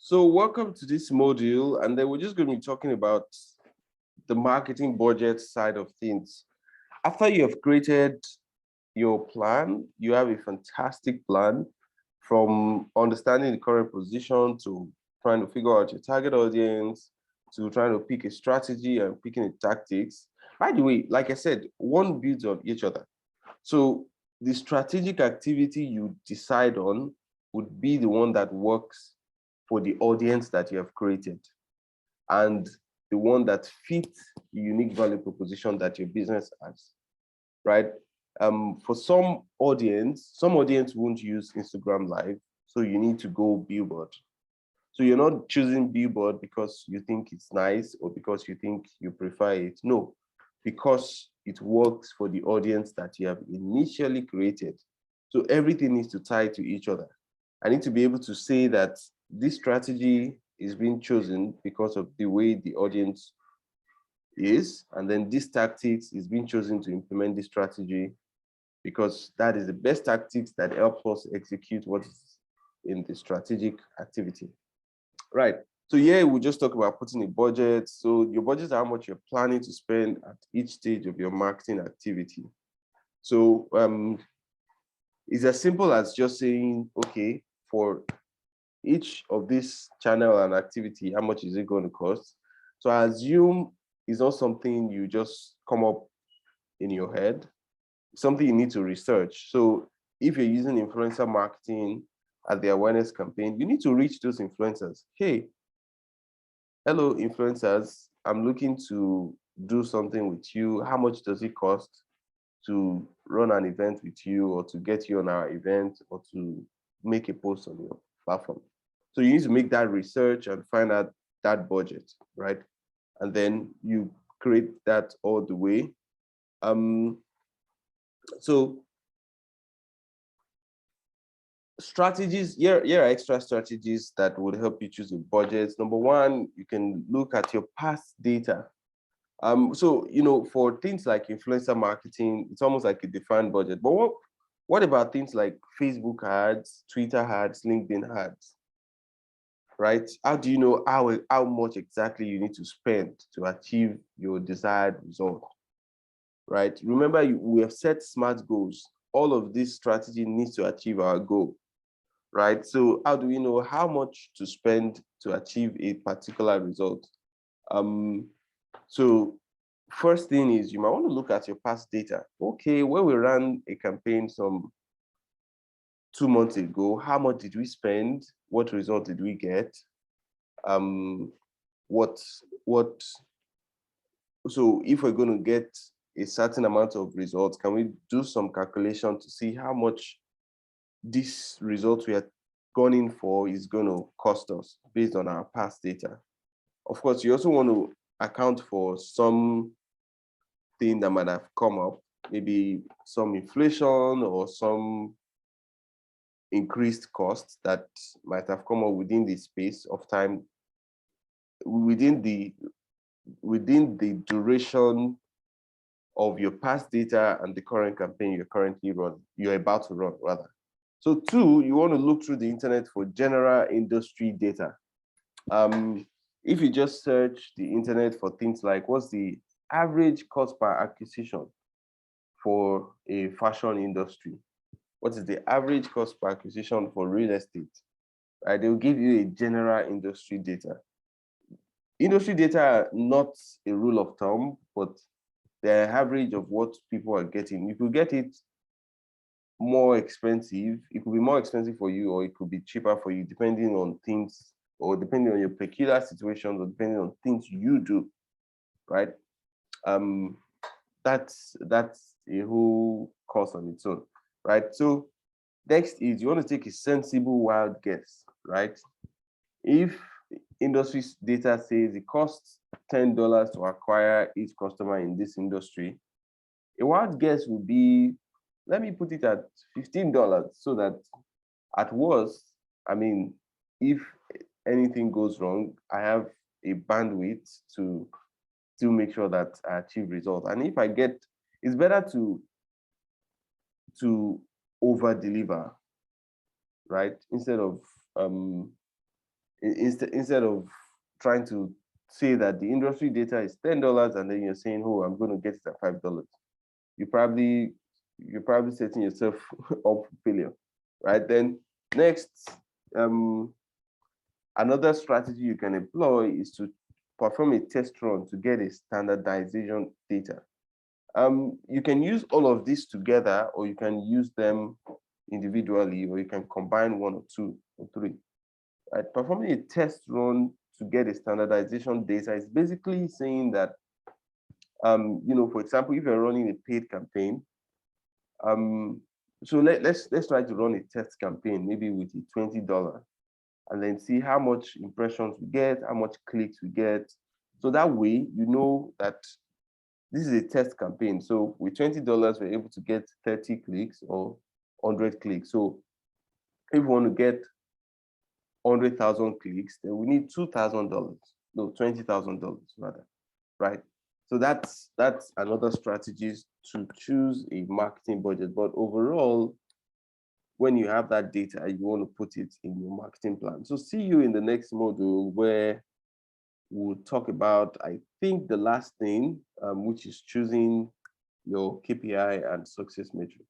So welcome to this module, and then we're just going to be talking about the marketing budget side of things. After you have created your plan, you have a fantastic plan from understanding the current position to trying to figure out your target audience to trying to pick a strategy and picking the tactics. By the way, like I said, one builds on each other. So the strategic activity you decide on would be the one that works for the audience that you have created and the one that fits the unique value proposition that your business has, right? For some audience won't use Instagram Live, so you need to go billboard. So you're not choosing billboard because you think it's nice or because you think you prefer it. No, because it works for the audience that you have initially created. So everything needs to tie to each other. I need to be able to say that this strategy is being chosen because of the way the audience is, and then this tactics is being chosen to implement this strategy because that is the best tactics that help us execute what is in the strategic activity. Right. So here we just talk about putting a budget. So your budget is how much you're planning to spend at each stage of your marketing activity. So it's as simple as just saying, okay, for each of this channel and activity, how much is it going to cost? So I assume it's not something you just come up in your head, something you need to research. So if you're using influencer marketing at the awareness campaign, you need to reach those influencers. Hey, hello influencers, I'm looking to do something with you. How much does it cost to run an event with you or to get you on our event or to make a post on your platform? So you need to make that research and find out that budget, right? And then you create that all the way. So strategies, here are extra strategies that would help you choose a budget. Number one, you can look at your past data. So for things like influencer marketing, it's almost like a defined budget. But what about things like Facebook ads, Twitter ads, LinkedIn ads? Right? How do you know how much exactly you need to spend to achieve your desired result? Right? Remember, we have set SMART goals. All of this strategy needs to achieve our goal. Right? So how do we know how much to spend to achieve a particular result? So first thing is you might want to look at your past data. Okay, when we ran a campaign some 2 months ago, how much did we spend? What result did we get? So if we're going to get a certain amount of results, can we do some calculation to see how much this result we are gone in for is going to cost us based on our past data? Of course, you also want to account for some thing that might have come up, maybe some inflation or some increased costs that might have come up within the space of time, within the duration of your past data and the current campaign you're about to run rather. So two, you want to look through the internet for general industry data. If you just search the internet for things like what's the average cost per acquisition for a fashion industry, what is the average cost per acquisition for real estate, right? They'll give you a general industry data. Industry data are not a rule of thumb, but the average of what people are getting. You could get it more expensive. It could be more expensive for you, or it could be cheaper for you, depending on things, or depending on your peculiar situations, or depending on things you do, right? That's a whole course on its own, right? So next is you want to take a sensible wild guess, right? If industry data says it costs $10 to acquire each customer in this industry, a wild guess would be, let me put it at $15, so that at worst, I mean, if anything goes wrong, I have a bandwidth to still make sure that I achieve results. And if I get, it's better to over deliver, right? Instead of instead of trying to say that the industry data is $10 and then you're saying, oh, I'm going to get it at $5. You're probably setting yourself up for failure, right? Then next, another strategy you can employ is to perform a test run to get a standardization data. You can use all of these together, or you can use them individually, or you can combine one or two or three. Right? Performing a test run to get a standardization data is basically saying that, for example, if you're running a paid campaign, so let's try to run a test campaign, maybe with a $20, and then see how much impressions we get, how much clicks we get. So that way, you know that this is a test campaign. So with $20, we're able to get 30 clicks or 100 clicks. So if we want to get 100,000 clicks, then we need $2,000, no, $20,000 rather, right? So that's another strategy to choose a marketing budget. But overall, when you have that data, you want to put it in your marketing plan. So see you in the next module where we'll talk about, I think, the last thing, which is choosing your KPI and success metric.